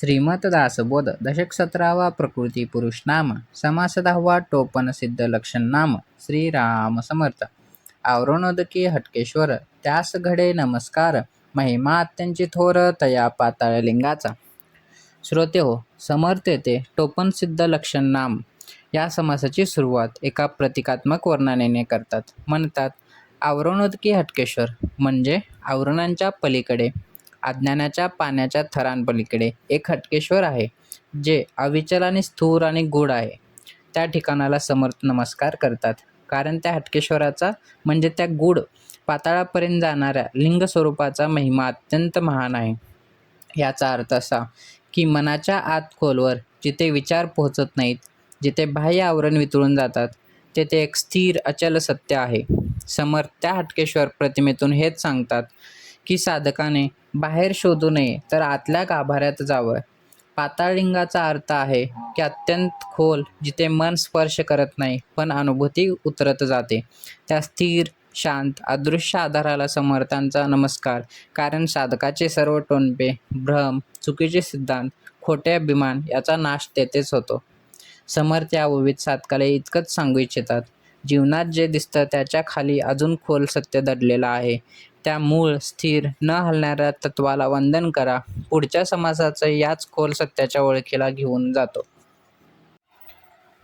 श्रीमत दासबोध दशक 17वा प्रकृती पुरुष नाम समास 10वा टोपण सिद्ध लक्षण नाम श्रीराम समर्थ. आवरणोदकी हटकेश्वर त्यास घडे नमस्कार, महिमा अत्यंची थोर तया पाताळ लिंगाचा. श्रोते हो, समर्थ येथे टोपण सिद्ध लक्षण नाम या समासाची सुरुवात एका प्रतिकात्मक वर्णनेने करतात. म्हणतात, आवरणोदकी हटकेश्वर म्हणजे आवरणांच्या पलीकडे, अज्ञानाच्या पाण्याच्या थरांपलीकडे एक हटकेश्वर आहे, जे अविचल आणि स्थूर आणि गूढ आहे. त्या ठिकाणाला समर्थ नमस्कार करतात, कारण त्या हटकेश्वराचा म्हणजे त्या गूढ पाताळापर्यंत जाणाऱ्या लिंग स्वरूपाचा महिमा अत्यंत महान आहे. याचा अर्थ असा की मनाच्या आत खोलवर जिथे विचार पोहोचत नाहीत, जिथे बाह्य आवरण वितळून जातात, तेथे एक स्थिर अचल सत्य आहे. समर्थ त्या हटकेश्वर प्रतिमेतून हेच सांगतात की साधकाने बाहेर शोधू नये, तर आतल्या गाभाऱ्यात जावं. पाताळलिंगाचा अर्थ आहे की अत्यंत खोल, जिथे मन स्पर्श करत नाही पण अनुभूती उतरत जाते. त्या स्थिर, शांत, अदृश्य आधाराला समर्थांचा नमस्कार, कारण साधकाचे सर्व टोनपे, भ्रम, चुकीचे सिद्धांत, खोटे अभिमान याचा नाश तेथेच होतो. समर्थ या ओवीत साधकाला इतकंच सांगू इच्छितात, जीवनात जे दिसतं त्याच्या खाली अजून खोल सत्य दडलेलं आहे. त्या मूळ, स्थिर, न हलणाऱ्या तत्वाला वंदन करा. पुढच्या समासाचं याच खोल सत्याच्या ओळखीला घेऊन जातो.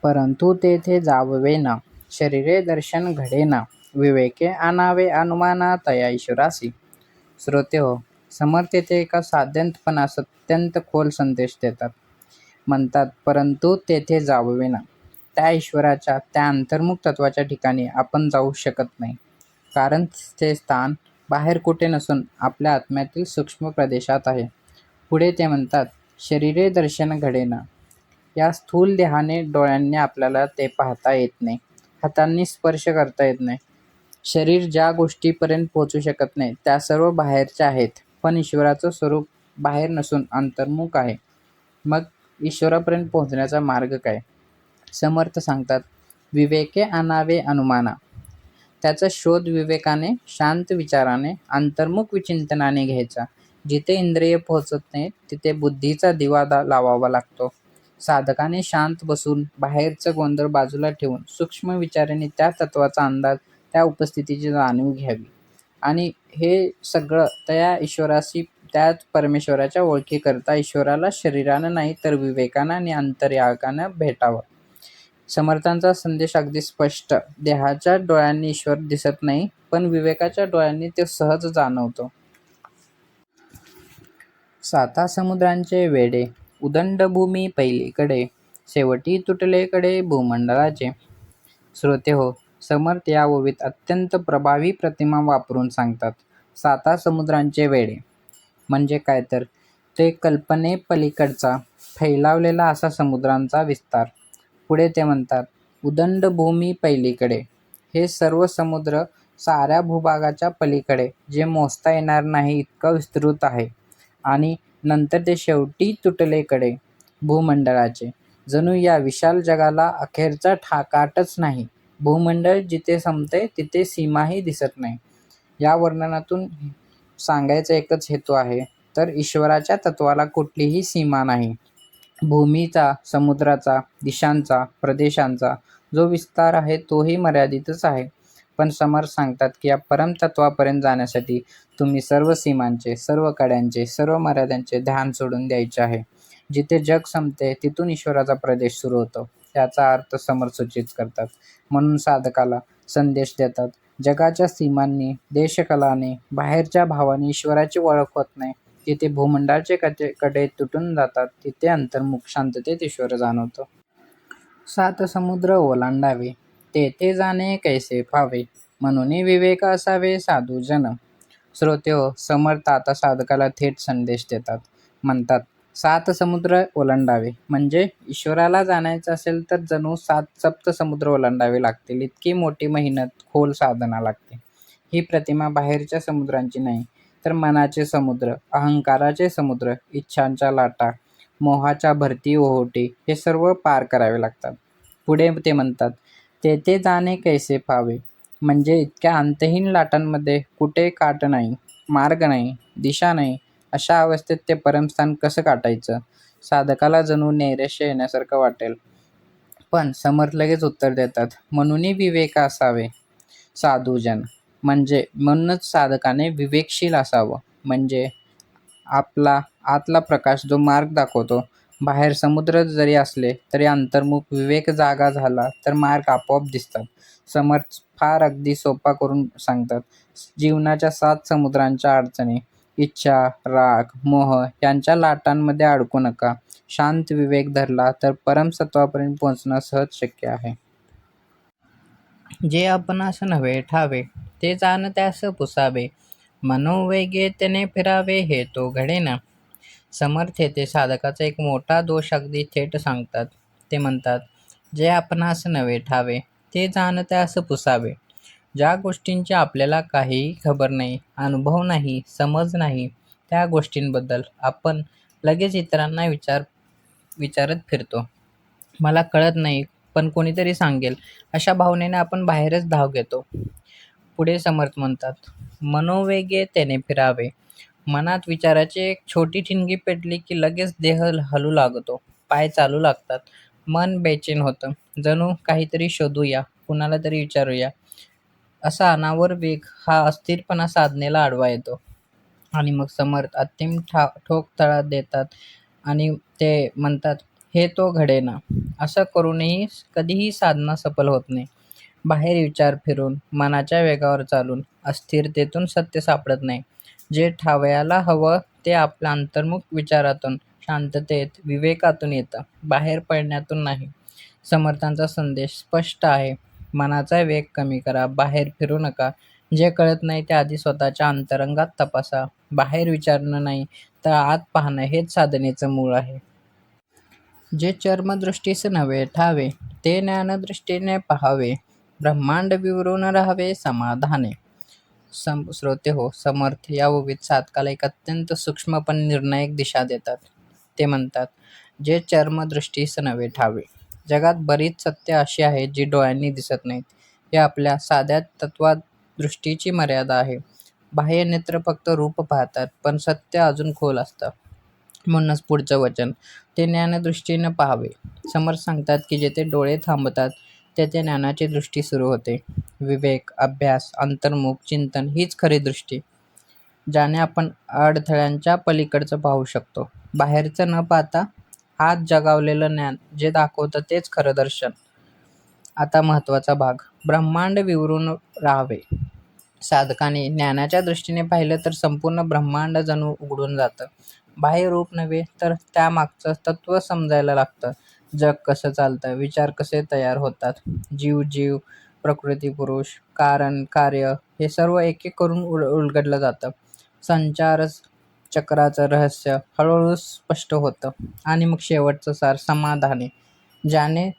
परंतु तेथे जाववे शरीरे दर्शन घडेना, विवेके आणावे अनुमाना तया ईश्वरासी. श्रोते हो, समर्थ येथे एका साध्यंतपणास अत्यंत खोल संदेश देतात. म्हणतात, परंतु तेथे जाववे त्या ईश्वराच्या, त्या अंतर्मुख तत्वाच्या ठिकाणी आपण जाऊ शकत नाही, कारण ते स्थान बाहेर कुठे नसून आपल्या आत्म्यातील सूक्ष्म प्रदेशात आहे. पुढे ते म्हणतात, शरीरे दर्शन घडेना. या स्थूल देहाने, डोळ्यांनी आपल्याला ते पाहता येत नाही, हातांनी स्पर्श करता येत नाही. शरीर ज्या गोष्टीपर्यंत पोहोचू शकत नाही त्या सर्व बाहेरच्या आहेत, पण ईश्वराचं स्वरूप बाहेर नसून अंतर्मुख आहे. मग ईश्वरापर्यंत पोहोचण्याचा मार्ग काय? समर्थ सांगतात, विवेके आणावे अनुमाना. त्याचा शोध विवेकाने, शांत विचाराने, अंतर्मुख विचिंतनाने घ्यायचा. जिथे इंद्रिय पोहोचत नाहीत तिथे बुद्धीचा दिवा लावावा लागतो. साधकाने शांत बसून बाहेरचं गोंधळ बाजूला ठेवून सूक्ष्म विचाराने त्या तत्वाचा अंदाज, त्या उपस्थितीची जाणीव घ्यावी. आणि हे सगळं त्या ईश्वराशी, त्याच परमेश्वराच्या ओळखीकरता ईश्वराला शरीरानं नाही तर विवेकानं आणि अंतर्यागानं भेटावं. समर्थांचा संदेश अगदी स्पष्ट. देहाच्या डोळ्यांनी ईश्वर दिसत नाही, पण विवेकाच्या डोळ्यांनी ते सहज जाणवतो. साता समुद्रांचे वेढे, उदंड भूमी पहिलीकडे, शेवटी तुटले कडे भूमंडळाचे. श्रोते हो, समर्थ या ओवीत अत्यंत प्रभावी प्रतिमा वापरून सांगतात. साता समुद्रांचे वेढे म्हणजे काय, तर ते कल्पनेपलीकडचा फैलावलेला असा समुद्रांचा विस्तार. पुढे ते म्हणतात, उदंड भूमी पहिलीकडे. हे सर्व समुद्र साऱ्या भूभागाच्या पलीकडे, जे मोजता येणार नाही इतकं विस्तृत आहे. आणि नंतर ते शेवटी तुटले कडे भूमंडळाचे. जणू या विशाल जगाला अखेरचा काटच नाही. भूमंडळ जिथे संपते तिथे सीमाही दिसत नाही. या वर्णनातून सांगायचा एकच हेतू आहे, तर ईश्वराच्या तत्वाला कुठलीही सीमा नाही. भूमीचा, समुद्राचा, दिशांचा, प्रदेशांचा जो विस्तार आहे तोही मर्यादितच आहे. पण समर्थ सांगतात की या परमतत्वापर्यंत जाण्यासाठी तुम्ही सर्व सीमांचे, सर्व कड्यांचे, सर्व मर्यादांचे ध्यान सोडून द्यायचे आहे. जिथे जग संपते तिथून ईश्वराचा प्रदेश सुरू होतो. याचा अर्थ समर्थ सूचित करतात. म्हणून साधकाला संदेश देतात, जगाच्या सीमांनी, देशकालाने, बाहेरच्या भावाने ईश्वराची ओळख होत नाही. जिथे भूमंडळाचे कडे तुटून जातात तिथे अंतर्मुख शांततेत ईश्वर जाणवतो. सात समुद्र ओलांडावे, तेथे जाणे कैसे फावे, म्हणून विवेक असावे साधू जन. श्रोते हो, समर्थ आता साधकाला थेट संदेश देतात. म्हणतात, 7 समुद्र ओलांडावे म्हणजे ईश्वराला जाणायचं असेल तर जणू 7 सप्त समुद्र ओलांडावे लागतील, इतकी मोठी मेहनत, खोल साधना लागते. ही प्रतिमा बाहेरच्या समुद्रांची नाही, तर मनाचे समुद्र, अहंकाराचे समुद्र, इच्छांच्या लाटा, मोहाच्या भरती ओहोटी हे सर्व पार करावे लागतात. पुढे ते म्हणतात, तेथे जाणे कैसे फावे म्हणजे इतक्या अंतहीन लाटांमध्ये कुठे काट नाही, मार्ग नाही, दिशा नाही, अशा अवस्थेत ते परमस्थान कसं गाठायचं. साधकाला जणू नैराश्य येण्यासारखं वाटेल. पण समर्थ लगेच उत्तर देतात, म्हणून विवेक असावे साधूजन. म्हणूनच साधकाने विवेकशील असावं. म्हणजे आपला आतला प्रकाश जो मार्ग दाखवतो. बाहेर समुद्र जरी असले तरी अंतर्मुख विवेक जागा झाला तर मार्ग आपोआप दिसतात. समर्थ फार अगदी सोपा करून सांगतात. जीवनाच्या 7 समुद्रांच्या अडचणी, इच्छा, राग, मोह यांच्या लाटांमध्ये अडकू नका. शांत विवेक धरला तर परमसत्वापर्यंत पोहोचणं सहज शक्य आहे. जे आपणास नव्हे ठावे, ते जाण त्यास पुसावे. मनोवेगे त्याने फिरावे, हे तो घडेना. समर्थ येथे साधकाचा एक मोठा दोष अगदी थेट सांगतात. ते म्हणतात, जे आपणास नव्हे ठावे, ते जाण त्यास पुसावे. ज्या गोष्टींची आपल्याला काहीही खबर नाही, अनुभव नाही, समज नाही, त्या गोष्टींबद्दल आपण लगेच इतरांना विचारत फिरतो. मला कळत नाही, पण कोणीतरी सांगेल, अशा भावनेने आपण बाहेरच धाव घेतो. पुढे समर्थ म्हणतात, मनोवेगे त्याने फिरावे. मनात विचाराची एक छोटी ठिणगी पेटली की लगेच देह हलू लागतो, पाय चालू लागतात, मन बेचैन होतं. जणू काहीतरी शोधूया, कुणाला तरी विचारूया असा अनावर वेग हा अस्थिरपणा साधनेला आडवा येतो. आणि मग समर्थ अंतिम ठोक तळा देतात आणि ते म्हणतात, हे तो घडेना. असं करूनही कधीही साधना सफल होत नाही. बाहेर विचार फिरून, मनाच्या वेगावर चालून अस्थिरतेतून सत्य सापडत नाही. जे ठावयाला हवं ते आपल्या अंतर्मुख विचारातून, शांततेत, विवेकातून येतं, बाहेर पडण्यातून नाही. समर्थांचा संदेश स्पष्ट आहे. मनाचा वेग कमी करा, बाहेर फिरू नका. जे कळत नाही ते आधी स्वतःच्या अंतरंगात तपासा. बाहेर विचारणं नाही तर आत पाहणं हेच साधनेचं मूळ आहे. जे चर्मदृष्टीस नव्हे ठावे, ते ज्ञानदृष्टीने पहावे. ब्रह्मांड विवरून राहावे समाधाने. श्रोते हो, समर्थ या ओवीत साधकाला एक अत्यंत सूक्ष्म पण निर्णायक दिशा देतात. ते म्हणतात, जे चर्मदृष्टीस नव्हे ठावे. जगात बरीच सत्य अशी आहेत जी डोळ्यांनी दिसत नाहीत. हे आपल्या साध्या तत्वादृष्टीची मर्यादा आहे. बाह्य नेत्र फक्त रूप पाहतात, पण सत्य अजून खोल असतं. म्हणूनच पुढचं वचन, ते ज्ञानदृष्टीनं पाहावे. समर्थ सांगतात की जेथे डोळे थांबतात तेथे ज्ञानाची दृष्टी सुरू होते. विवेक, अभ्यास, अंतर्मुख चिंतन हीच खरी दृष्टी, ज्याने आपण अडथळ्यांच्या पलीकडचं पाहू शकतो. बाहेरचं न पाहता आत जगावलेलं ज्ञान जे दाखवतं तेच खरं दर्शन. आता महत्त्वाचा भाग, ब्रह्मांड विवरून राहावे. साधकाने ज्ञानाच्या दृष्टीने पाहिलं तर संपूर्ण ब्रह्मांड जणू उघडून जातं. बाह्य रूप नव्हे तर त्यामागचं तत्त्व समजायला लागतं. जग कसं चालतं, विचार कसे तयार होतात, जीव, प्रकृती, पुरुष, कारण, कार्य हे सर्व एक एक करून उलगडलं जातं. संचार चक्राचं रहस्य हळूहळू स्पष्ट होतं. आणि मग शेवटचं सार, समाधाने. ज्याने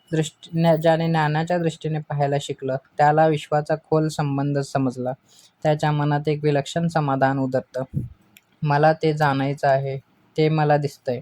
ज्ञानाच्या दृष्टीने पाहायला शिकलं त्याला विश्वाचा खोल संबंध समजला. त्याच्या मनात एक विलक्षण समाधान उतरतं. मला ते जाणायचं आहे, ते मला दिसतंय,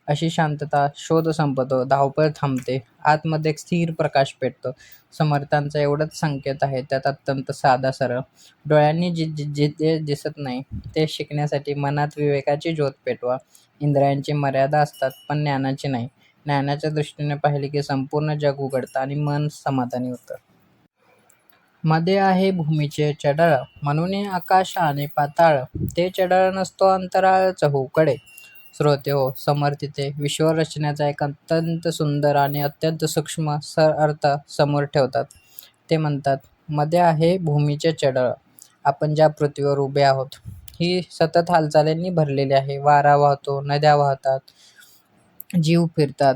अशी शांतता. शोध संपतो, धावपळ थांबते, आतमध्ये एक स्थिर प्रकाश पेटतो. समर्थांचा एवढंच संकेत आहे त्यात अत्यंत साधा सरळ. डोळ्यांनी जे दिसत नाही ते शिकण्यासाठी मनात विवेकाची ज्योत पेटवा. इंद्रियांची मर्यादा असतात पण ज्ञानाची नाही. ज्ञानाच्या दृष्टीने पाहिले की संपूर्ण जग उघडतं आणि मन समाधानी होतं. मध्ये आहे भूमीचे चढळ, म्हणून आकाश आणि पाताळ. ते चढळ नसतो अंतराळ चहूकडे. श्रोते हो, समर्थ इथे विश्वरचनेचा एक अत्यंत सुंदर आणि अत्यंत सूक्ष्म अर्थ समोर ठेवतात. ते म्हणतात, मध्ये आहे भूमीचे चढळ. आपण ज्या पृथ्वीवर उभे आहोत ही सतत हालचालींनी भरलेली आहे. वारा वाहतो, नद्या वाहतात, जीव फिरतात,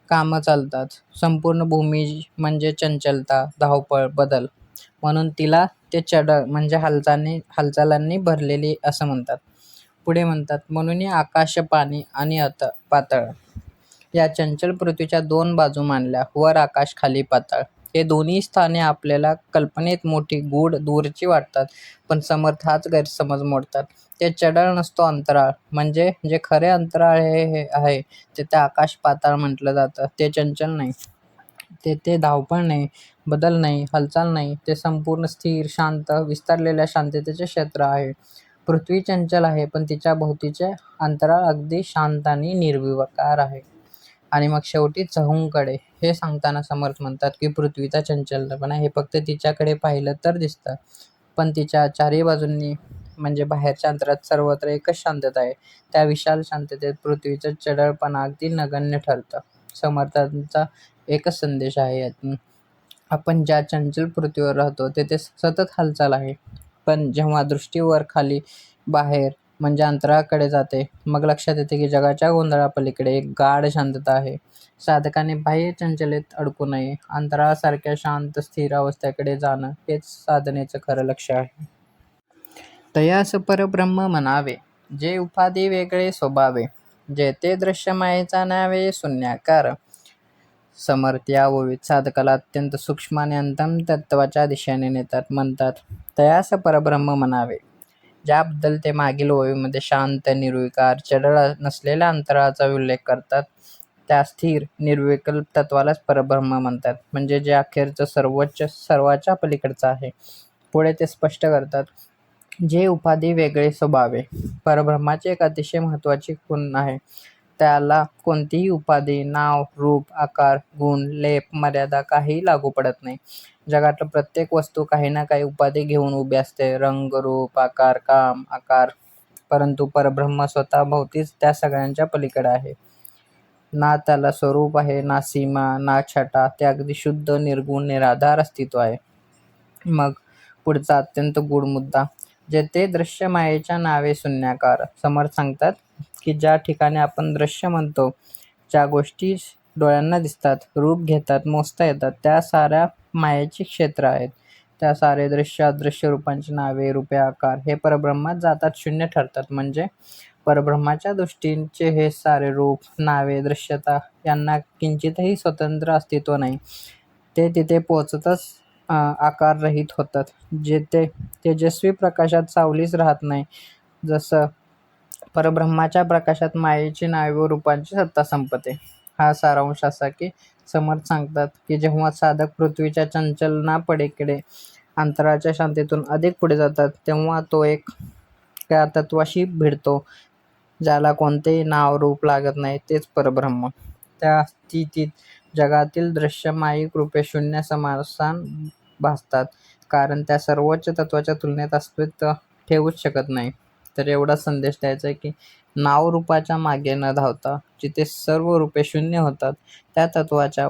कामं चालतात. संपूर्ण भूमी म्हणजे चंचलता, धावपळ, बदल. म्हणून तिला ते चढळ म्हणजे हालचालांनी भरलेली असं म्हणतात. पुढे म्हणतात, म्हणून आकाश, पाणी आणि पाताळ या चंचल पृथ्वीच्या 2 बाजू मानल्या. वर आकाश, खाली पाताळ. हे दोन्ही स्थाने आपल्याला कल्पनेत मोठी, गूढ, दूरची वाटतात, पण समर्थ हाच गैरसमज मोडतात. ते चढळ नसतो अंतराळ, म्हणजे जे खरे अंतराळ हे आहे तिथे आकाश पाताळ म्हटलं जातं. ते चंचल नाही, तेथे धावपळ नाही, बदल नाही, हालचाल नाही. ते संपूर्ण स्थिर, शांत, विस्तारलेल्या शांततेचे क्षेत्र आहे. पृथ्वी चंचल आहे पण तिच्या भोवतीचे अंतराळ अगदी शांत आणि निर्विकार आहे. आणि मग शेवटी चहूकडे. हे सांगताना समर्थ म्हणतात की पृथ्वीचा चंचलपणा हे फक्त तिच्याकडे पाहिलं तर दिसतं, पण तिच्या चारही बाजूंनी म्हणजे बाहेरच्या अंतरात सर्वत्र एकच शांतता आहे. त्या विशाल शांततेत पृथ्वीचं चढळपणा अगदी नगण्य ठरतं. समर्थांचा एकच संदेश आहे यातून, आपण ज्या चंचल पृथ्वीवर राहतो तेथे सतत हालचाल आहे, पण जेव्हा दृष्टी वर खाली बाहेर म्हणजे अंतराकडे जाते, मग लक्षात येते की जगाच्या गोंधळापलीकडे एक गाढ शांतता आहे. साधकाने बाह्य चंचलेत अडकू नये, अंतरासारख्या शांत स्थिर अवस्थेकडे जाणं हेच साधनेचं खरं लक्ष्य आहे. तयास परब्रह्म म्हणावे, जे उपाधी वेगळे स्वभावे, जेथे दृश्यमायेचा नावे शून्याकार. समर्थ या ओवीत साधकाला अत्यंत सूक्ष्म आणि अंतम तत्वाच्या दिशेने नेतात. म्हणतात, तयास परब्रह्म म्हणावे. ज्याबद्दल ते मागील ओवीमध्ये शांत, निर्विकार, चढळ नसलेल्या अंतराळाचा उल्लेख करतात, त्या स्थिर, निर्विकल्प तत्वालाच परब्रह्म म्हणतात. म्हणजे जे अखेरचं सर्वोच्च, सर्वाच्या पलीकडचं आहे. पुढे ते स्पष्ट करतात, जे उपाधी वेगळे स्वभावे. परब्रह्माची एक अतिशय महत्त्वाची खूण आहे. त्याला कोणतीही उपाधी, नाव, रूप, आकार, गुण, लेप, मर्यादा काहीही लागू पडत नाही. जगातलं प्रत्येक वस्तू काही ना काही उपाधी घेऊन उभी असते. रंग, रूप, आकार, काम, आकार. परंतु परब्रह्म स्वतःभोवतीच त्या सगळ्यांच्या पलीकडे आहे. ना त्याला स्वरूप आहे, ना सीमा, ना छटा. ते अगदी शुद्ध, निर्गुण, निराधार अस्तित्व आहे. मग पुढचा अत्यंत गूढ मुद्दा, जेथे दृश्य मायेच्या नावे शून्याकार. समर्थ सांगतात की ज्या ठिकाणी आपण दृश्य म्हणतो, ज्या गोष्टी डोळ्यांना दिसतात, रूप घेतात, मोजता येतात, त्या साऱ्या मायेची क्षेत्र आहेत. त्या सारे दृश्य अदृश्य रूपांची नावे, रूपे, आकार हे परब्रह्मात जातात, शून्य ठरतात. म्हणजे परब्रह्माच्या दृष्टीचे हे सारे रूप, नावे, दृश्यता यांना किंचितही स्वतंत्र अस्तित्व नाही. ते तिथे पोचतच आकाररहित होतात. जेथे तेजस्वी प्रकाशात सावलीच राहत नाही. जसं परब्रह्माच्या प्रकाशात मायेची नावे व रूपांची सत्ता संपते. हा सारांश असा की समर्थ सांगतात की जेव्हा साधक पृथ्वीच्या चंचलनापलीकडे अंतराच्या शांतीतून अधिक पुढे जातात, तेव्हा तो एक त्या तत्वाशी भिडतो ज्याला कोणतेही नाव, रूप लागत नाही. तेच परब्रह्म. त्या स्थितीत जगातील दृश्य मायिक रूपे शून्य समासान भासतात, कारण त्या सर्वोच्च तत्वाच्या तुलनेत अस्तित्व ठेवूच शकत नाही. तर एवढा संदेश द्यायचा आहे की नाव-रूपाच्या मागे न धावता जिथे सर्व रूपे शून्य होतात, त्या तत्वाच्या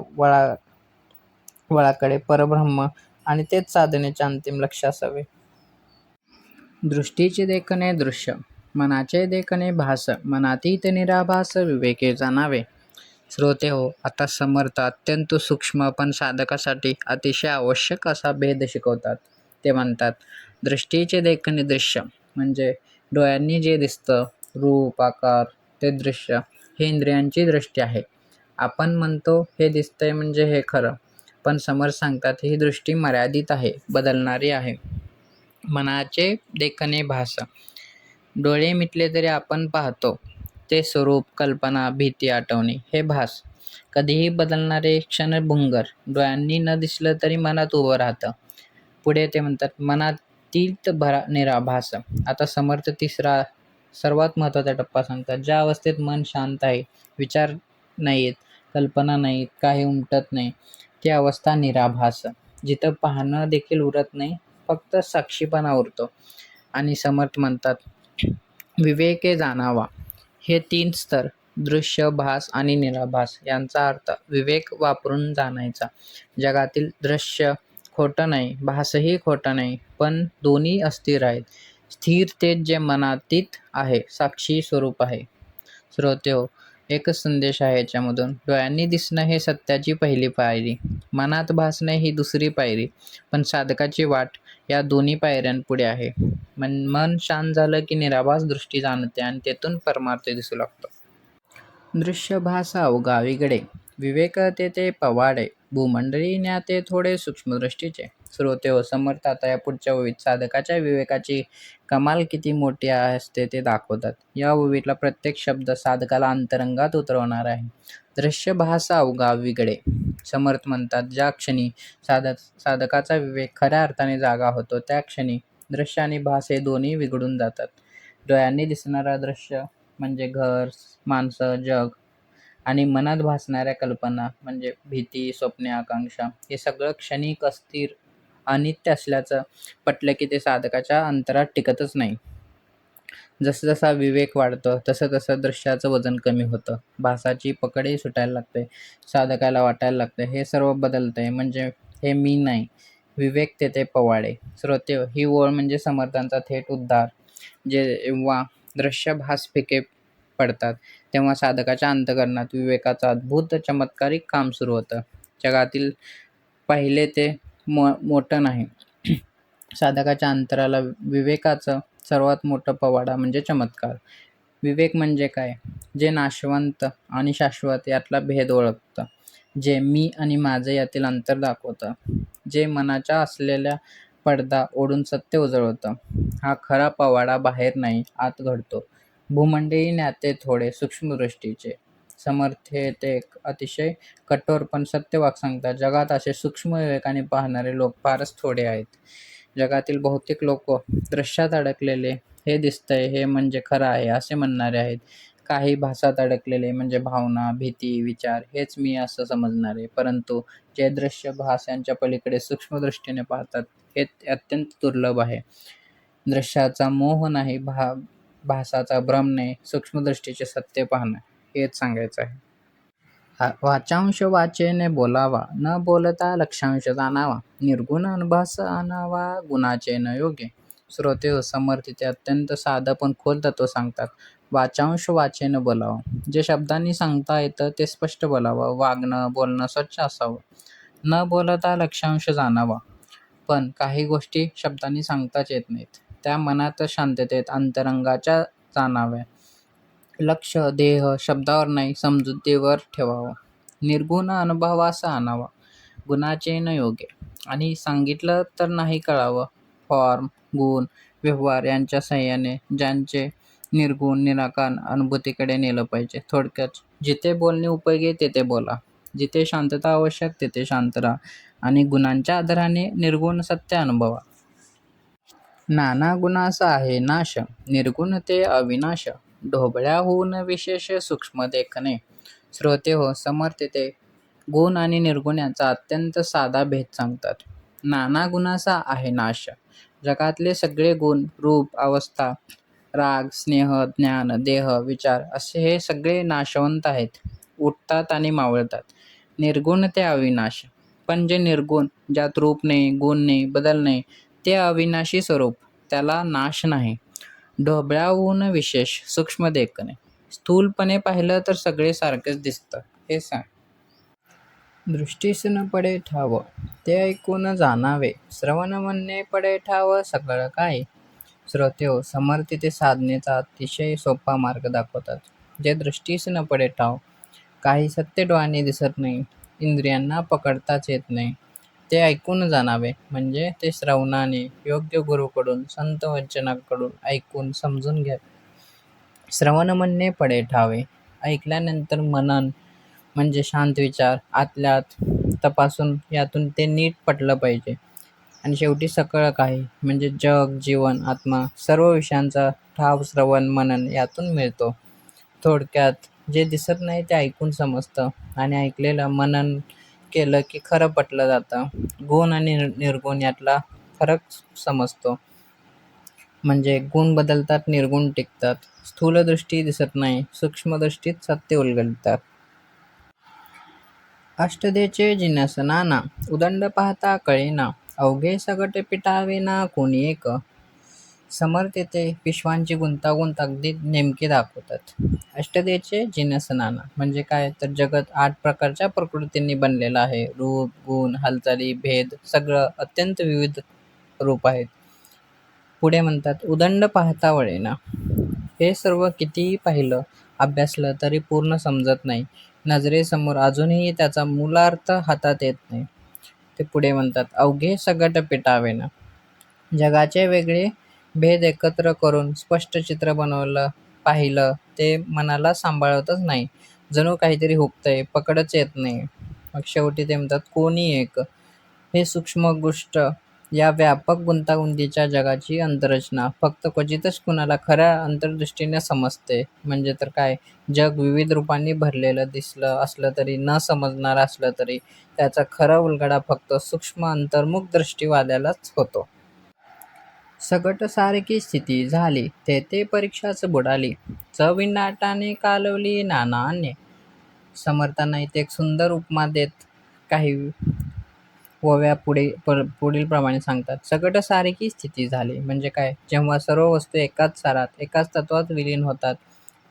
वळाकडे परब्रह्म, आणि तेच साधनेचे अंतिम लक्ष्य असावे. दृष्टीचे देखणे दृश्य, मनाचे देखणे भास, मनातीत निराभास विवेके जाणावे. श्रोते हो, आता समर्थ अत्यंत सूक्ष्म पण साधकासाठी अतिशय आवश्यक असा भेद शिकवतात. ते म्हणतात, दृष्टीचे देखणे दृश्य म्हणजे डोळ्यांनी जे दिसतं, रूप, आकार, ते दृश्य हे इंद्रियांची दृष्टी आहे. आपण म्हणतो हे दिसतंय म्हणजे हे खरं, पण समर्थ सांगतात ही दृष्टी मर्यादित आहे, बदलणारी आहे. मनाचे देखणे भास, डोळे मिटले तरी आपण पाहतो ते स्वरूप, कल्पना, भीती, आठवणी हे भास. कधीही बदलणारे क्षणभंगुर, डोळ्यांनी न दिसलं तरी मनात उभं राहतं. पुढे ते म्हणतात, मनातीत निराभास. आता समर्थ तिसरा सर्वात महत्त्वाचा टप्पा सांगतात. ज्या अवस्थेत मन शांत आहे, विचार नाहीत, कल्पना नाहीत, काही उमटत नाही, ती अवस्था निराभास. जिथं पाहणं देखील उरत नाही, फक्त साक्षीपणा उरतो. आणि समर्थ म्हणतात, विवेके जाणावा. हे 3 स्तर, दृश्य, भास आणि निराभास यांचा अर्थ विवेक वापरून जाणायचा. जगातील दृश्य खोटं नाही, भासही खोटा नाही, पण दोन्ही अस्थिर आहेत. स्थिर तेच जे मनातीत आहे, साक्षी स्वरूप आहे. श्रोतेहो, एकच संदेश आहे याच्यामधून, डोळ्यांनी दिसणं हे सत्याची पहिली पायरी, मनात भासणे ही दुसरी पायरी, पण साधकाची वाट या दोन्ही पायऱ्यांपुढे आहे. मन शांत झालं की निराभास दृष्टी जाणते आणि तेथून परमार्थ दिसू लागतो. दृश्य भास अवघा वेगळे, विवेक तेथे पवाडे, भूमंडळी न्याते थोडे सूक्ष्मदृष्टीचे. श्रोते हो, समर्थ आता या पुढच्या ओवीत साधकाच्या विवेकाची कमाल किती मोठी असते ते दाखवतात. या ओवीतला प्रत्येक शब्द साधकाला अंतरंगात उतरवणार आहे. दृश्य भास अवघा वेगळे. समर्थ म्हणतात, ज्या क्षणी साधकाचा विवेक खऱ्या अर्थाने जागा होतो, त्या क्षणी दृश्य आणि भास हे दोन्ही विघडून जातात. डोळ्यांनी दिसणारं दृश्य म्हणजे घर, माणसं, जग, आणि मनात भासणाऱ्या कल्पना म्हणजे भीती, स्वप्ने, आकांक्षा हे सगळं क्षणिक, अस्थिर, अनित्य असल्याचं पटलं की ते साधकाच्या अंतरात टिकतच नाही. जसजसा विवेक वाढतो तसं दृश्याचं वजन कमी होतं. भासाची पकडही सुटायला लागते. साधकाला वाटायला लागतं हे सर्व बदलतंय म्हणजे हे मी नाही. विवेक तेथे पवाडे. श्रोते, ही ओळ म्हणजे समर्थांचा थेट उद्गार. जेव्हा दृश्य भास फिके पडतात तेव्हा साधकाच्या अंतःकरणात विवेकाचं अद्भुत चमत्कारिक काम सुरू होतं. जगातील पहिले ते मोठं नाही. साधकाच्या अंतराला विवेकाचं सर्वात मोठं पवाडा म्हणजे चमत्कार. विवेक म्हणजे काय? जे नाशवंत आणि शाश्वत यातला भेद ओळखतं. जे मी आणि माझं यातील अंतर दाखवतं. जे मनाच्या असलेला पडदा ओढून सत्य उजळवतं. हा खरा पवाडा बाहेर नाही, आत घडतो. भूमंडळी नाते थोडे सूक्ष्मदृष्टीचे. समर्थ हे ते एक अतिशय कठोर पण सत्य वाक् सांगतात. जगात असे सूक्ष्म विवेकाने पाहणारे लोक फारच थोडे आहेत. जगातील बहुतेक लोक दृश्यात अडकलेले, हे दिसतंय हे म्हणजे खरं आहे असे म्हणणारे आहेत. काही भासात अडकलेले म्हणजे भावना, भीती, विचार हेच मी असं समजणारे. परंतु जे दृश्य भास यांच्या पलीकडे सूक्ष्म दृष्टीने पाहतात हे अत्यंत दुर्लभ आहे. दृश्याचा मोह नाही, भासाचा भ्रम नाही, सूक्ष्मदृष्टीचे सत्य पाहणं हेच सांगायचं आहे. वाचांश वाचेने बोलावा, न बोलता लक्षांश जाणावा. निर्गुण अनुभवास आणावा, गुणाचे न योग्य. श्रोते हो, समर्थ इथे अत्यंत साधं पण खोल तत्व सांगतात. वाचांश वाचेनं बोलावं. जे शब्दांनी सांगता येतं ते स्पष्ट बोलावं. वागणं, बोलणं स्वच्छ असावं. न बोलता लक्षांश जाणावा. पण काही गोष्टी शब्दांनी सांगताच येत नाहीत. त्या मनात शांततेत अंतरंगाच्या जाणाव्या. लक्ष देह शब्दावर नाही, समजुतीवर ठेवावं. निर्गुण अनुभवास आणावा, गुणाचे न योग्य. आणि सांगितलं तर नाही कळावं. फॉर्म, गुण, व्यवहार यांच्या साहाय्याने ज्यांचे निर्गुण निराकार अनुभूतीकडे नेलं पाहिजे. थोडक्यात जिथे बोलणे उपयोगी तेथे बोला. जिथे शांतता आवश्यक तेथे शांत राहा आणि गुणांच्या आधाराने निर्गुण सत्य अनुभवा. नाना गुणाचा आहे नाश, निर्गुण ते अविनाश. ढोबळ्याहून विशेष सूक्ष्म देखणे. श्रोते हो, समर्थ ते गुण आणि निर्गुण यांचा अत्यंत साधा भेद सांगतात. नाना गुणाचा आहे नाश. जगातले सगळे गुण, रूप, अवस्था, राग, स्नेह, ज्ञान, देह, विचार असे हे सगळे नाशवंत आहेत, उठतात आणि मावळतात. निर्गुण ते अविनाश. पण जे निर्गुण, ज्यात रूप नाही, गुण नाही, बदल नाही, ते अविनाशी स्वरूप, त्याला नाश नाही. ढोबळाहून विशेष सूक्ष्म देखणे. स्थूलपणे पाहिलं तर सगळे सारखेच दिसतं हे सांग. दृष्टीस न पडे ठाव, ते ऐकून जाणावे. श्रवण म्हणणे पडे ठाव, सगळं काय. श्रोते हो, समर्थ ते साधनेचा अतिशय सोपा मार्ग दाखवतात. जे दृष्टीस न पडे ठाव, काही सत्य डोळ्यांनी दिसत नाही, इंद्रियांना पकडताच येत नाही, ते ऐकून जाणावे. म्हणजे ते श्रवणाने, योग्य गुरुकडून, संत वचनाकडून ऐकून समजून घ्या. श्रवण म्हणणे पडे ठावे. ऐकल्यानंतर मनन म्हणजे शांत विचार आतल्या आत तपासून यातून ते नीट पटलं पाहिजे. आणि शेवटी सकळ काही म्हणजे जग, जीवन, आत्मा सर्व विषयांचा ठाव श्रवण मनन यातून मिळतो. थोडक्यात जे दिसत नाही ते ऐकून समजतं आणि ऐकलेलं मनन केलं की खरं पटलं जातं. गुण आणि निर्गुण यातला फरक समजतो. म्हणजे गुण बदलतात, निर्गुण टिकतात. स्थूलदृष्टी दिसत नाही, सूक्ष्मदृष्टीत सत्य उलगडतात. अष्टदेचे जिनस नाना, उदंड पाहता कळेना. अवघे सगट पिटावेना कोणी एक. समर्थ येथे विश्वांची गुंतागुंत अगदी नेमकी दाखवतात. अष्टदेचे जिनस नाना म्हणजे काय, तर जगत 8 प्रकारच्या प्रकृतींनी बनलेलं आहे. रूप, गुण, हालचाली, भेद सगळं अत्यंत विविध रूप आहेत. पुढे म्हणतात उदंड पाहता वळेना. हे सर्व कितीही पाहिलं, अभ्यासलं तरी पूर्ण समजत नाही. नजरेसमोर अजूनही त्याचा मूलार्थ हातात येत नाही. ते पुढे म्हणतात अवघे सगट पेटावेना. जगाचे वेगळे भेद एकत्र करून स्पष्ट चित्र बनवलं, पाहिलं ते मनाला सांभाळतच नाही. जणू काहीतरी हुकतंय, पकडच येत नाही. मग शेवटी ते म्हणतात कोणी एक. हे सूक्ष्म गोष्ट या व्यापक गुंतागुंतीच्या जगाची अंतररचना फक्त क्वचितच कुणाला खऱ्या अंतर्दृष्टीने समजते. म्हणजे तर काय, जग विविध रूपांनी भरलेलं दिसलं असलं तरी, न समजणारं असलं तरी, त्याचा खरा उलगडा फक्त सूक्ष्म अंतर्मुख दृष्टीवाल्यालाच होतो. सकट सारखी स्थिती झाली, तेथे परीक्षाच बुडाली. चविनाटाने कालवली नाना अन्ने. समर्थांना इथे एक सुंदर उपमा देत काही ओव्या पुढील प्रमाणे सांगतात. सकट सारखी स्थिती झाली म्हणजे काय, जेव्हा सर्व वस्तू एकाच सारात, एकाच तत्वात विलीन होतात,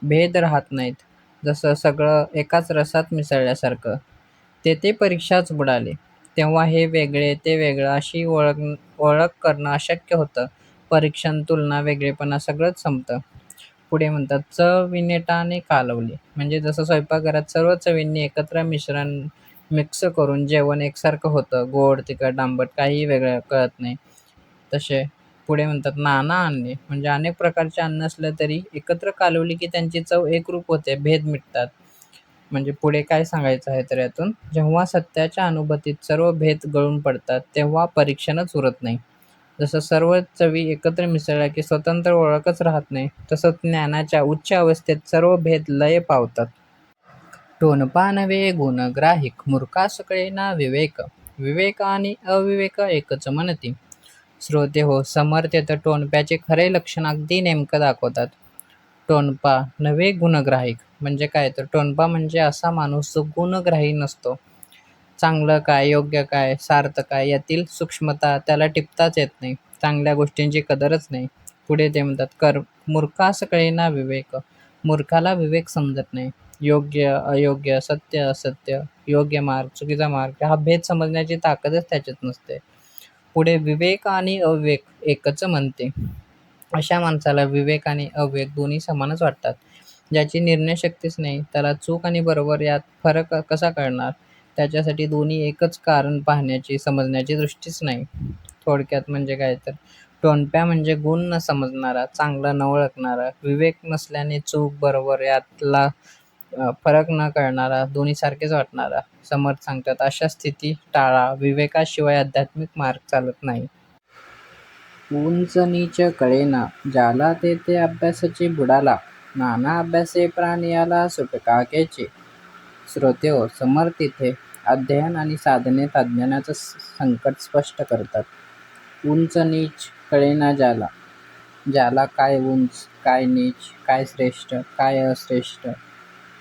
भेद राहत नाहीत, जसं सगळं एकाच रसात मिसळल्यासारखं, तेथे परीक्षाच बुडाली. तेव्हा हे वेगळे ते वेगळं अशी ओळख करणं अशक्य होतं. परीक्षण, तुलना, वेगळेपणा सगळंच संपतं. पुढे म्हणतात, चविनेटाने कालवली म्हणजे जसं स्वयंपाकघरात सर्व चवींनी एकत्र मिक्स करून जेवण एकसारखं होतं, गोड, तिखट, आंबट काहीही वेगळं कळत नाही. तसे पुढे म्हणतात, नाना अन्ने म्हणजे अनेक प्रकारचे अन्न असलं तरी एकत्र कालवली की त्यांची चव एकरूप होते, भेद मिटतात. म्हणजे पुढे काय सांगायचं आहे तर यातून, जेव्हा सत्याच्या अनुभूतीत सर्व भेद गळून पडतात तेव्हा परीक्षणच उरत नाही. जसं सर्व चवी एकत्र मिसळल्या की स्वतंत्र ओळखच राहत नाही, तसंच ज्ञानाच्या उच्च अवस्थेत सर्व भेद लय पावतात. टोनपा नव्हे गुणग्राहिक, मूर्खास कळेना विवेक. विवेक आणि अविवेक एकच म्हणती. श्रोते हो, समर्थ येथे टोनप्याचे खरे लक्षण अगदी नेमकं दाखवतात. टोनपा नव्हे गुणग्राहिक म्हणजे काय तर, टोनपा म्हणजे असा माणूस जो गुणग्राही नसतो. चांगलं काय, योग्य काय, सार्थ काय यातील सूक्ष्मता त्याला टिपताच येत नाही. चांगल्या गोष्टींची कदरच नाही. पुढे ते म्हणतात, मूर्खास कळेना विवेक. मूर्खाला विवेक समजत नाही. योग्य अयोग्य, सत्य असत्य, योग्य मार्ग चुकीचा मार्ग हा भेद समजण्याची ताकदच त्याच्यात नसते. पुढे विवेक आणि अविवेक एकच म्हणते. अशा माणसाला विवेक आणि अविवेक दोन्ही समानच वाटतात. ज्याची निर्णयशक्तीच नाही, त्याला चूक आणि बरोबर यात फरक कसा कळणार? त्याच्यासाठी दोन्ही एकच कारण पाहण्याची, समजण्याची दृष्टीच नाही. थोडक्यात म्हणजे काय तर, टोनप्या म्हणजे गुण न समजणारा, चांगलं न ओळखणारा, विवेक नसल्याने चूक बरोबर यातला फरक न कळणारा, दोन्ही सारखेच वाटणारा. समर्थ सांगतात, अशा स्थिती टाळा. विवेकाशिवाय आध्यात्मिक मार्ग चालत नाही. उंच नीच कळेना, ज्याला तेथे अभ्यासाची बुडाला. नाना अभ्यासे प्राणी आला सुटका केची. श्रोतेहो, समर्थ इथे अध्ययन आणि साधनेत अज्ञानाचं संकट स्पष्ट करतात. उंच नीच कळेना ज्याला, ज्याला काय उंच, काय नीच, काय श्रेष्ठ, काय अश्रेष्ठ,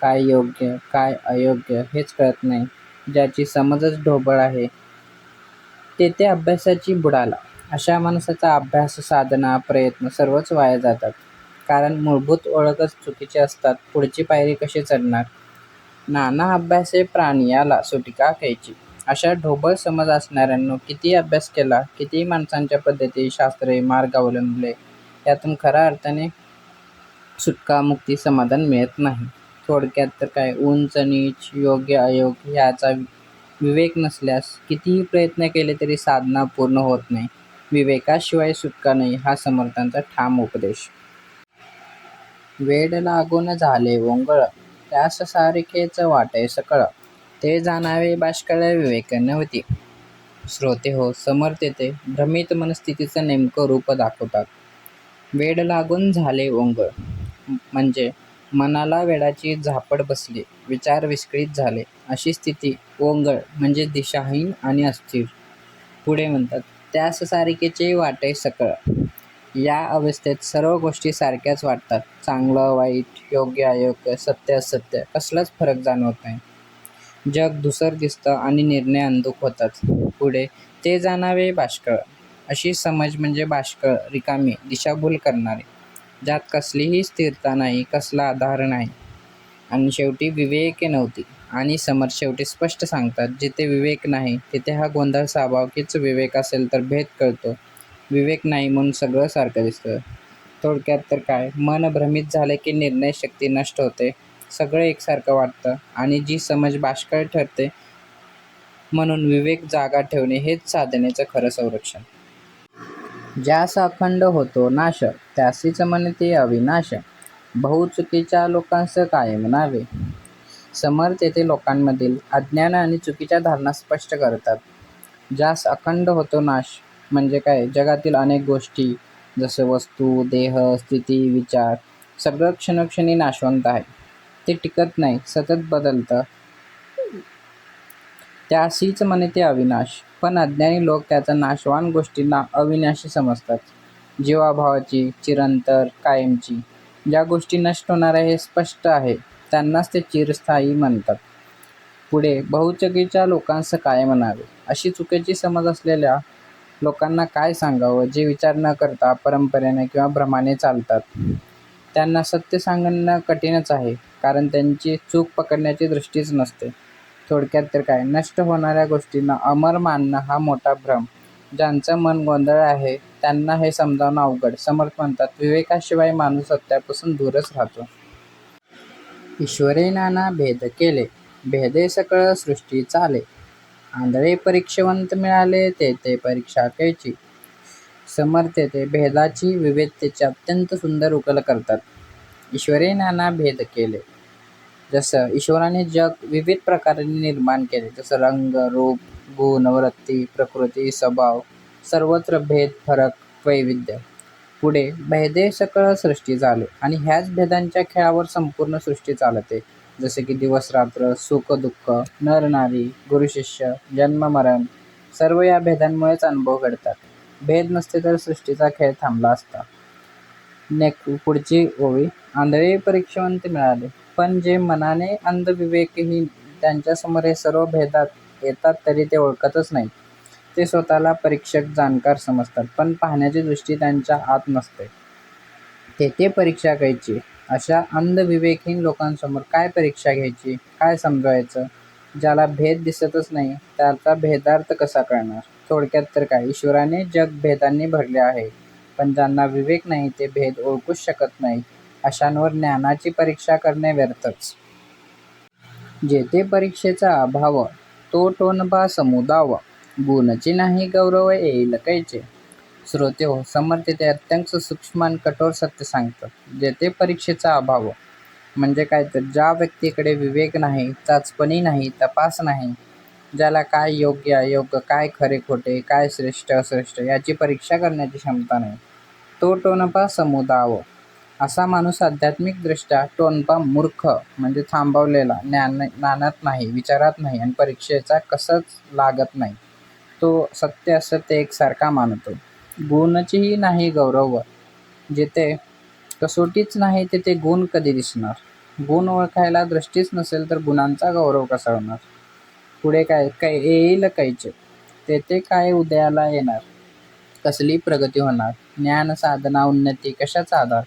काय योग्य, काय अयोग्य हेच कळत नाही, ज्याची समजच ढोबळ आहे, तेथे अभ्यासाची बुडाला. अशा माणसाचा अभ्यास, साधना, प्रयत्न सर्वच वाया जातात. कारण मूलभूत ओळखच चुकीची असतात. पुढची पायरी कशी चढणार? नाना अभ्यासे प्राणी आला सुटका कैची. अशा ढोबळ समज असणाऱ्यांनो किती अभ्यास केला, किती माणसांच्या पद्धती, शास्त्रे, मार्ग अवलंबले, यातून खऱ्या अर्थाने सुटका, मुक्ती, समाधान मिळत नाही. थोडक्यात तर काय, उंच नीच, योग्य अयोग्य याचा विवेक नसल्यास कितीही प्रयत्न केले तरी साधना पूर्ण होत नाही. विवेकाशिवाय सुटका नाही हा समर्थांचा ठाम उपदेश. वेड लागून झाले ओंगळ, त्यास सारखेच वाटे सकळ. ते जाणावे बाष्कळ विवेक नव्हती. श्रोते हो, समर्थ येथे भ्रमित मनस्थितीचं नेमकं रूप दाखवतात. वेड लागून झाले ओंगळ म्हणजे मनाला वेडाची झापड बसली, विचार विस्कळीत झाले, अशी स्थिती. ओंगळ म्हणजे दिशाहीन आणि अस्थिर. पुढे म्हणतात, त्यास सारखेचे वाटे सकळ. या अवस्थेत सर्व गोष्टी सारख्याच वाटतात. चांगलं वाईट, योग्य अयोग्य, सत्य असत्य कसलाच फरक जाणवत नाही. जग धुसर दिसतं आणि निर्णय अंधुक होतात. पुढे, ते जाणावे बाष्कळ. अशी समज म्हणजे बाष्कळ, रिकामी, दिशाभूल करणारी, ज्यात कसलीही स्थिरता नाही, कसला आधार नाही. आणि शेवटी विवेक नव्हती. आणि समर्थ शेवटी स्पष्ट सांगतात, जिथे विवेक नाही तिथे हा गोंधळ स्वाभाविकच. विवेक असेल तर भेद कळतो, विवेक नाही म्हणून सगळं सारखं दिसतं. थोडक्यात तर काय, मन भ्रमित झाले की निर्णयशक्ती नष्ट होते, सगळं एकसारखं वाटतं आणि जी समज बाष्कळ ठरते. म्हणून विवेक जागा ठेवणे हेच साधनेचं खरं संरक्षण. ज्यास अखंड होतो नाश, त्यासीच म्हणते अविनाश. बहुचुकीच्या लोकांस कायम नावे. समर्थ येथे लोकांमधील अज्ञान आणि चुकीच्या धारणा स्पष्ट करतात. ज्यास अखंड होतो नाश म्हणजे काय, जगातील अनेक गोष्टी जसं वस्तू, देह, स्थिती, विचार सगळं क्षणोक्षणी नाशवंत आहे. ते टिकत नाही, सतत बदलतं. त्यासीच म्हणे ते अविनाश. पण अज्ञानी लोक त्याच्या नाशवान गोष्टींना अविनाशी समजतात. जीवाभावाची, चिरंतर, कायमची. ज्या गोष्टी नष्ट होणाऱ्या हे स्पष्ट आहे, त्यांनाच ते चिरस्थायी म्हणतात. पुढे बहुचकीच्या लोकांस काय म्हणावे, अशी चुकीची समज असलेल्या लोकांना काय सांगावं, जे विचार न करता परंपरेने किंवा भ्रमाने चालतात. त्यांना सत्य सांगणं कठीणच आहे, कारण त्यांची चूक पकडण्याची दृष्टीच नसते. थोडक्यात तर काय, नष्ट होणाऱ्या गोष्टींना अमर मानणं हा मोठा भ्रम. ज्यांचं मन गोंधळ आहे त्यांना हे समजावणं अवघड. समर्थ म्हणतात, विवेकाशिवाय माणूस सत्यापासून दूरच राहतो. ईश्वरे नाना भेद केले, भेदे सकळ सृष्टी चाले. आंधळे परीक्षेवंत मिळाले, ते परीक्षा कैची. समर्थ ते भेदाची, विविधतेची अत्यंत सुंदर उकल करतात. ईश्वरे नाना भेद केले. जसं ईश्वराने जग विविध प्रकारांनी निर्माण केले, जसं रंग, रूप, गुण, वृत्ती, प्रकृती, स्वभाव, सर्वत्र भेद, फरक, वैविध्य. पुढे भेदे सकळ सृष्टी झाले, आणि ह्याच भेदांच्या खेळावर संपूर्ण सृष्टी चालते. जसे की दिवस रात्र, सुख दुःख, नर नारी, गुरु शिष्य, जन्म मरण, सर्व या भेदांमुळेच अनुभव घडतात. भेद नसते तर सृष्टीचा खेळ थांबला असता. पुढची ओवी. आंधळे परीक्षावंत मिळाले, पण जे मनाने अंध विवेकहीन, त्यांच्यासमोर हे सर्व भेदात येतात तरी ते ओळखतच नाहीत. ते स्वतःला परीक्षक, जाणकार समजतात, पण पाहण्याची दृष्टी त्यांच्या आत नसते. ते परीक्षा घ्यायची. अशा अंध विवेकहीन लोकांसमोर काय परीक्षा घ्यायची, काय समजवायचं? ज्याला भेद दिसतच नाही त्याचा भेदार्थ कसा कळणार? थोडक्यात तर काय, ईश्वराने जग भेदांनी भरले आहे, पण ज्यांना विवेक नाही ते भेद ओळखूच शकत नाहीत. अशांवर ज्ञानाची परीक्षा करणे व्यर्थच. जेथे परीक्षेचा अभाव, तो टोनबा समुदाव. गुणची नाही गौरव, येईल कैचे. श्रोते हो, समर्थ ते अत्यंत सूक्ष्म आणि कठोर सत्य सांगतात. जेथे परीक्षेचा अभाव म्हणजे काय, तर ज्या व्यक्तीकडे विवेक नाही, चाचपणी नाही, तपास नाही, ज्याला काय योग्य अयोग्य, काय खरे खोटे, काय श्रेष्ठ अश्रेष्ठ याची परीक्षा करण्याची क्षमता नाही, तो टोनपा समुदाव. असा माणूस आध्यात्मिक दृष्ट्या टोनपा मूर्ख म्हणजे थांबवलेला, ज्ञानात नाही, विचारात नाही, आणि परीक्षेचा कसंच लागत नाही. तो सत्य असत्य एकसारखा मानतो. गुणचीही नाही गौरव. जिथे कसोटीच नाही तिथे गुण कधी दिसणार? गुण ओळखायला दृष्टीच नसेल तर गुणांचा गौरव कसा होणार? पुढे काय, काय येईल कैचे. तेथे काय उदयाला येणार? कसली प्रगती होणार? ज्ञान, साधना, उन्नती कशाचा आधार?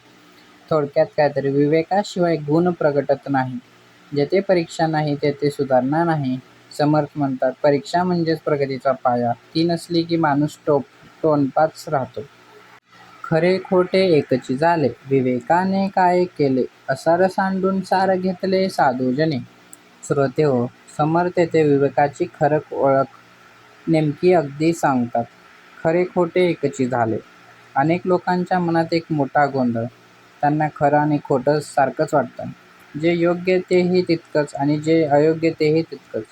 थोडक्यात काय तरी, विवेकाशिवाय गुण प्रगटत नाही. जेथे परीक्षा नाही तेथे सुधारणा नाही. समर्थ म्हणतात, परीक्षा म्हणजेच प्रगतीचा पाया. ती नसली की माणूस टोनपाच राहतो. खरे खोटे एकची झाले, विवेकाने काय केले. असार सांडून सार घेतले, साधूजने. श्रोते हो, समर्थ ते विवेकाची खरक ओळख नेमकी अगदी सांगतात. खरे खोटे एकची झाले. अनेक लोकांच्या मनात एक मोठा गोंधळ. त्यांना खरं आणि खोटं सारखंच वाटतं. जे योग्य तेही तितकंच आणि जे अयोग्य तेही तितकंच.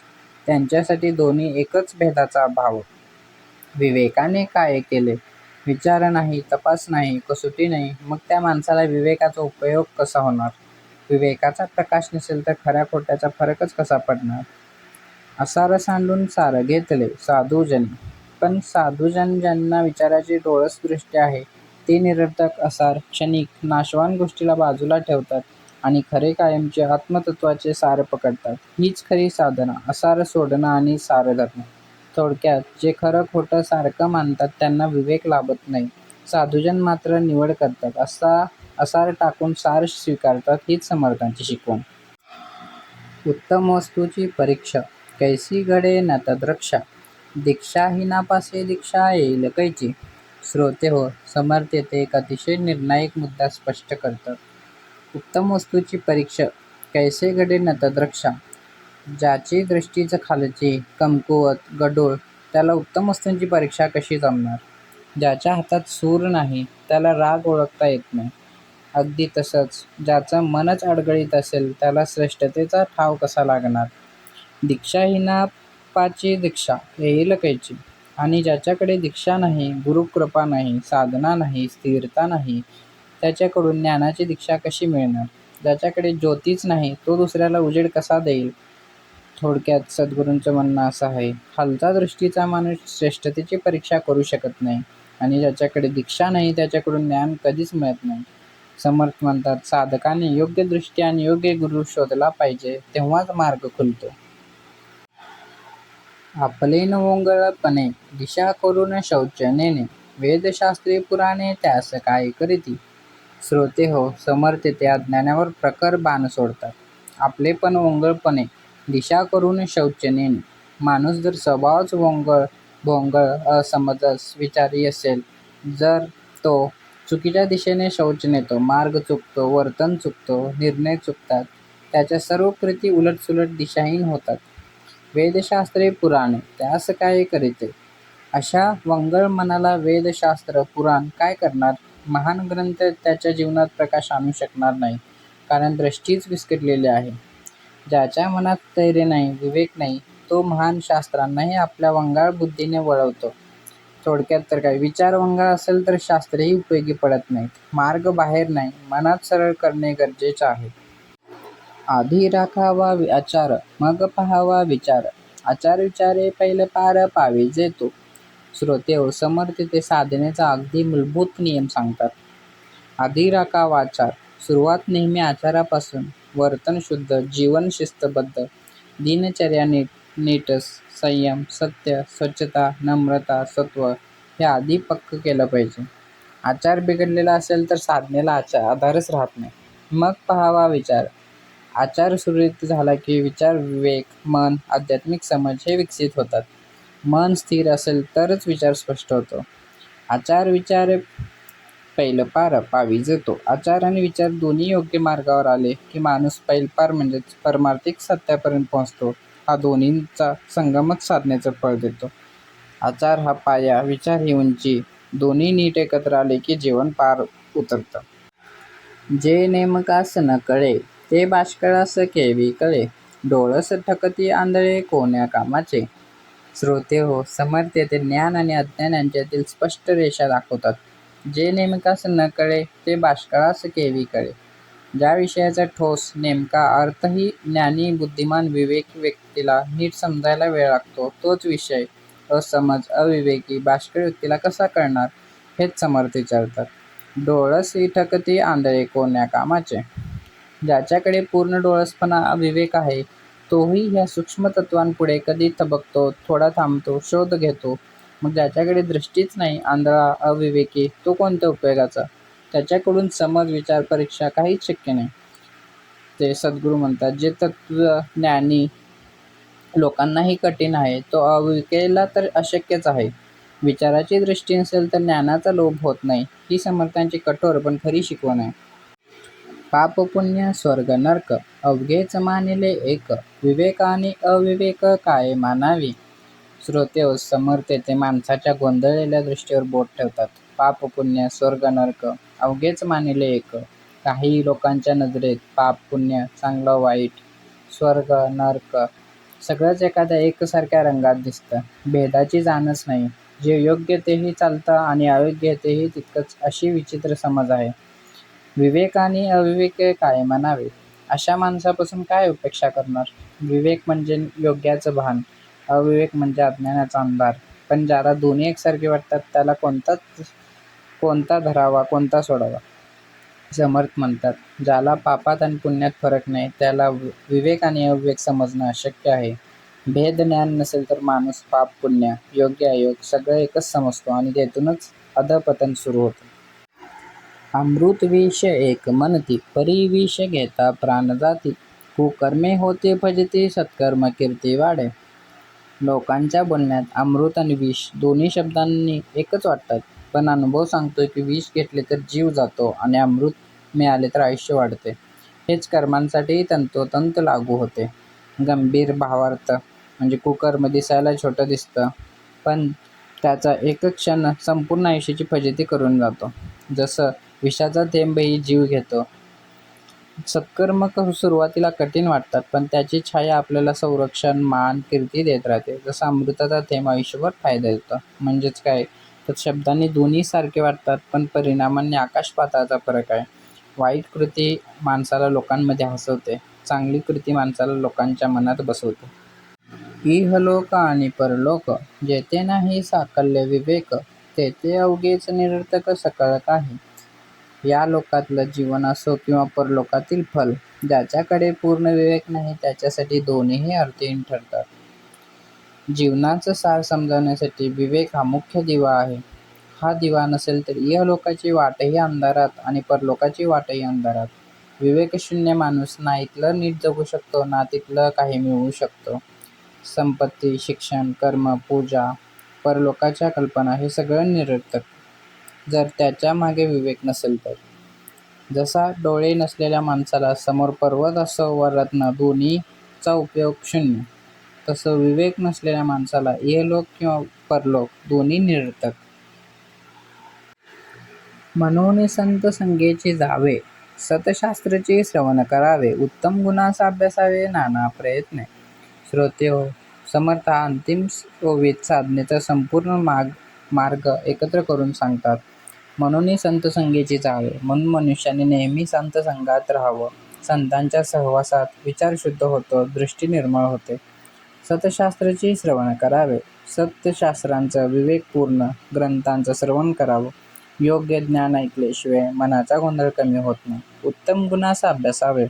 त्यांच्यासाठी दोन्ही एकच भेदाचा भाव. विवेकाने काय केले. विचार नाही, तपास नाही, कसोटी नाही, मग त्या माणसाला विवेकाचा उपयोग कसा होणार? विवेकाचा प्रकाश नसेल तर खऱ्या खोट्याचा फरकच कसा पडणार? असार सांडून सार घेतले, साधूजनी. पण साधूजन ज्यांना विचाराची डोळस दृष्टी आहे, ते निरर्थक, असार, क्षणिक, नाशवान गोष्टीला बाजूला ठेवतात आणि खरे कायमचे आत्मतत्वाचे सार पकडतात. हीच खरी साधना, असार सोडणं आणि सार धरणं. थोडक्यात, जे खरं खोटं सारखं मानतात त्यांना विवेक लाभत नाही. साधूजन मात्र निवड करतात, असार टाकून सार स्वीकारतात. हीच समर्थांची शिकवण. उत्तम वस्तूची परीक्षा, कैसी घडे न तद्रक्षा. दीक्षाहीनापासे दीक्षा येईल कैची. श्रोते हो, समर्थ ते एक अतिशय निर्णायक मुद्दा स्पष्ट करतात. उत्तम वस्तूची परीक्षा, कैसे घडे न तद्रक्षा. ज्याची दृष्टीच खालची, कमकुवत, गढूळ, त्याला उत्तम वस्तूंची परीक्षा कशी जमणार? ज्याच्या हातात सूर नाही त्याला राग ओळखता येत नाही. अगदी तसंच ज्याचं मनच अडगळीत असेल त्याला श्रेष्ठतेचा ठाव कसा लागणार? दीक्षाहीनापाची दीक्षा येईल कैची. आणि ज्याच्याकडे दीक्षा नाही, गुरुकृपा नाही, साधना नाही, स्थिरता नाही, त्याच्याकडून ज्ञानाची दीक्षा कशी मिळणार? ज्याच्याकडे ज्योतीच नाही, तो दुसऱ्याला उजेड कसा देईल? थोडक्यात सद्गुरूंचं म्हणणं असं आहे, खालचा दृष्टीचा माणूस श्रेष्ठतेची परीक्षा करू शकत नाही आणि ज्याच्याकडे दीक्षा नाही त्याच्याकडून ज्ञान कधीच मिळत नाही. समर्थ म्हणतात, साधकाने योग्य दृष्टी आणि योग्य गुरु शोधला पाहिजे, तेव्हाच मार्ग खुलतो. आपले न ओंगळपणे दिशा करून शौच नेणे, वेदशास्त्री पुराणे त्यास काय करीती. श्रोते हो, समर्थ ते अज्ञानावर प्रखर बाण सोडतात. आपले पण ओंगळपणे दिशा करून शौच नेणे. माणूस जर स्वभावच भोंगळ, असमंजस विचारी असेल, जर तो चुकीच्या दिशेने शौच नेतो, मार्ग चुकतो, वर्तन चुकतो, निर्णय चुकतात, त्याच्या सर्व कृती उलटसुलट दिशाहीन होतात. वेदशास्त्रे पुराणे त्यास काय करीते. अशा वंगळ मनाला वेदशास्त्र पुराण काय करणार? महान ग्रंथ त्याच्या जीवनात प्रकाश आणू शकणार नाही, कारण दृष्टीच विस्कटलेली आहे. ज्याच्या मनात स्थैर्य नाही, विवेक नाही, तो महान शास्त्रांनाही आपल्या वंगाळ बुद्धीने वळवतो. थोडक्यात तर काय, विचार वंगाळ असेल तर शास्त्रेही उपयोगी पडत नाहीत. मार्ग बाहेर नाही, मनात सरळ करणे गरजेचं आहे. आधी राखावा आचार, मग पहावा विचार. आचार विचारे पहिले पार पाविजे तो. श्रोते हो, समर्थ ते साधनेचा अगदी मूलभूत नियम सांगतात. आधी राखावा आचार. सुरुवात नेहमी आचारापासून. वर्तन शुद्ध, जीवन शिस्तबद्ध, दिनचर्या नीटस, संयम, सत्य, स्वच्छता, नम्रता, सत्व हे आधी पक्क केलं पाहिजे. आचार बिघडलेला असेल तर साधनेला आधारच राहत नाही. मग पहावा विचार. आचार सुरळीत झाला की विचार, विवेक, मन, आध्यात्मिक समज हे विकसित होतात. मन स्थिर असेल तरच विचार स्पष्ट होतो. आचार विचार पैल पार पाविजे तो. आचार आणि विचार दोन्ही योग्य मार्गावर आले की माणूस पैलपार म्हणजेच परमार्थिक सत्यापर्यंत पोहोचतो. हा दोन्हींचा संगमच साधनेचं फळ देतो. आचार हा पाया, विचार ही उंची. दोन्ही नीट एकत्र आले की जीवन पार उतरतं. जे नेमकास न कळे, ते बाष्कळास केवी कळे. डोळस ठकती आंधळे कोण्या कामाचे. श्रोते हो, समर्थ ते ज्ञान आणि अज्ञान यांच्यातील स्पष्ट रेषा दाखवतात. जे नेमकास न कळे, ते बाष्कळास केवी कळे. ज्या विषयाचा ठोस नेमका अर्थही ज्ञानी, बुद्धिमान, विवेकी व्यक्तीला नीट समजायला वेळ लागतो, तोच विषय असमज, अविवेकी, बाष्कळ व्यक्तीला कसा कळणार, हेच समर्थ विचारतात. डोळस ठकती आंधळे कोण्या कामाचे. ज्याच्याकडे पूर्ण डोळसपणा, अविवेक आहे, तोही ह्या सूक्ष्म तत्वांपुढे कधी थबकतो, थोडा थांबतो, शोध घेतो. मग ज्याच्याकडे दृष्टीच नाही, आंधळा, अविवेकी, तो कोणत्या उपयोगाचा? त्याच्याकडून समज, विचार, परीक्षा काहीच शक्य नाही. ते सद्गुरू म्हणतात, जे तत्व ज्ञानी लोकांनाही कठीण आहे, तो अविवेकीला तर अशक्यच आहे. विचाराची दृष्टी नसेल तर ज्ञानाचा लोभ होत नाही, ही समर्थांची कठोर पण खरी शिकवण आहे. पाप पुण्य स्वर्ग नरक, अवघेच मानिले एक. विवेक आणि अविवेक काय मानावी. श्रोते हो, समर्थ ते माणसाच्या गोंधळलेल्या दृष्टीवर बोट ठेवतात. पाप पुण्य स्वर्ग नरक अवघेच मानिले एक. काही लोकांच्या नजरेत पाप पुण्य, चांगलं वाईट, स्वर्ग नरक सगळंच एखाद्या एकसारख्या रंगात दिसतं. भेदाची जाणच नाही. जे योग्य तेही चालतं आणि अयोग्य तेही तितकंच, अशी विचित्र समज आहे. विवेक आणि अविवेक काय म्हणावे. अशा माणसापासून काय अपेक्षा करणार. विवेक म्हणजे योग्याचं भान, अविवेक म्हणजे अज्ञानाचा अंधार. पण ज्याला दोन्ही एकसारखे वाटतात त्याला कोणता धरावा, कोणता सोडावा. समर्थ म्हणतात, ज्याला पापात आणि पुण्यात फरक नाही, त्याला विवेक आणि अविवेक समजणं अशक्य आहे. भेद ज्ञान नसेल तर माणूस पाप पुण्य, योग्य अयोग सगळं एकच समजतो आणि तेथूनच अधःपतन सुरू होतं. अमृत विष एक म्हणती, परी विष घेता प्राण जाती. कुकर्मे होते फजिती, सत्कर्म कीर्ती वाढे. लोकांच्या बोलण्यात अमृत आणि विष दोन्ही शब्दांनी एकच वाटतात, पण अनुभव सांगतोय की विष घेतले तर जीव जातो आणि अमृत मिळाले तर आयुष्य वाढते. हेच कर्मांसाठीही तंतोतंत लागू होते. गंभीर भावार्थ म्हणजे कुकर्म दिसायला छोटं दिसतं, पण त्याचा एक क्षण संपूर्ण आयुष्याची फजिती करून जातो. जसं विषाचा थेंबही जीव घेतो, सत्कर्म सुरुवातीला कठीण वाटतात, पण त्याची छाया आपल्याला संरक्षण, मान, कीर्ती देत राहते. जसा अमृताचा थेंब आयुष्यभर फायदा देतो. म्हणजेच काय, तर शब्दांनी दोन्ही सारखे वाटतात, पण परिणामांनी आकाश-पाताळाचा फरक आहे. वाईट कृती माणसाला लोकांमध्ये हसवते, चांगली कृती माणसाला लोकांच्या मनात बसवते. इहलोक आणि परलोक, जेथे नाही साकल्य विवेक, तेथे अवघेच निरर्थक सकळ काही. या लोकातलं जीवन असो किंवा परलोकातील फल, ज्याच्याकडे पूर्ण विवेक नाही त्याच्यासाठी दोन्हीही अर्थहीन ठरतात. जीवनाचं सार समजण्यासाठी विवेक हा मुख्य दिवा आहे. हा दिवा नसेल तर इहलोकाची वाटही अंधारात आणि परलोकाची वाटही अंधारात. विवेकशून्य माणूस ना इथलं नीट जगू शकतो, ना तिथलं काही मिळवू शकतो. संपत्ती, शिक्षण, कर्म, पूजा, परलोकाच्या कल्पना हे सगळं निरर्थक, जर त्याच्या मागे विवेक नसेल तर. जसा डोळे नसलेल्या माणसाला समोर पर्वत असो व रत्न दोन्हीचा उपयोग शून्य, तसं विवेक नसलेल्या माणसाला इहलोक किंवा परलोक दोन्ही निरर्थक. म्हणून संत संगेची जावे, सतशास्त्रचे श्रवण करावे, उत्तम गुणांचा अभ्यासावे नाना प्रयत्ने. श्रोतेहो, समर्थ हा अंतिम ओवीत साधनेचा संपूर्ण मार्ग एकत्र करून सांगतात. म्हणून संत संगेची जावे, म्हणून मनुष्याने नेहमी संत संगात राहावं. संतांच्या सहवासात विचार शुद्ध होतो, दृष्टी निर्मळ होते. सतशास्त्राचे श्रवण करावे, सत्यशास्त्रांचं विवेकपूर्ण ग्रंथांचं श्रवण करावं. योग्य ज्ञान ऐकल्याशिवाय मनाचा गोंधळ कमी होत नाही. उत्तम गुणांचा अभ्यासावे,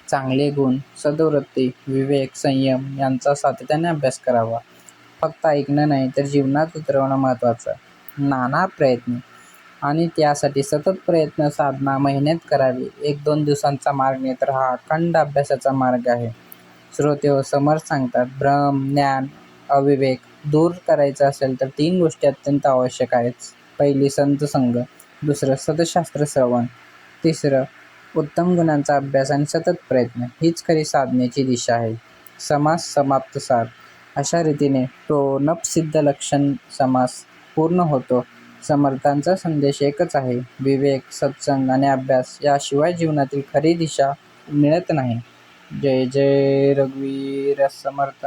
चांगले गुण, सद्वृत्ती, विवेक, संयम यांचा सातत्याने अभ्यास करावा. फक्त ऐकणं नाही तर जीवनात उतरवणं महत्त्वाचं. नाना प्रयत्न, आणि त्यासाठी सतत प्रयत्न साधना मेहनत करावी. 1-2 दिवसांचा मार्ग नाही तर हा अखंड अभ्यासाचा मार्ग आहे. श्रोतेहो, समर्थ सांगतात, भ्रम, ज्ञान, अविवेक दूर करायचं असेल तर 3 गोष्टी अत्यंत आवश्यक आहेत. पहिली संत संग, दुसरं सतशास्त्र श्रवण, तिसरं उत्तम गुणांचा अभ्यास आणि सतत प्रयत्न. हीच खरी साधनेची दिशा आहे. समास समाप्त सार. अशा रीतीने प्रोनपसिद्ध लक्षण समास पूर्ण होतो. समर्थांचा संदेश एकच आहे, विवेक, सत्संग आणि अभ्यास याशिवाय जीवनातील खरी दिशा मिळत नाही. जय जय रघुवीर समर्थ.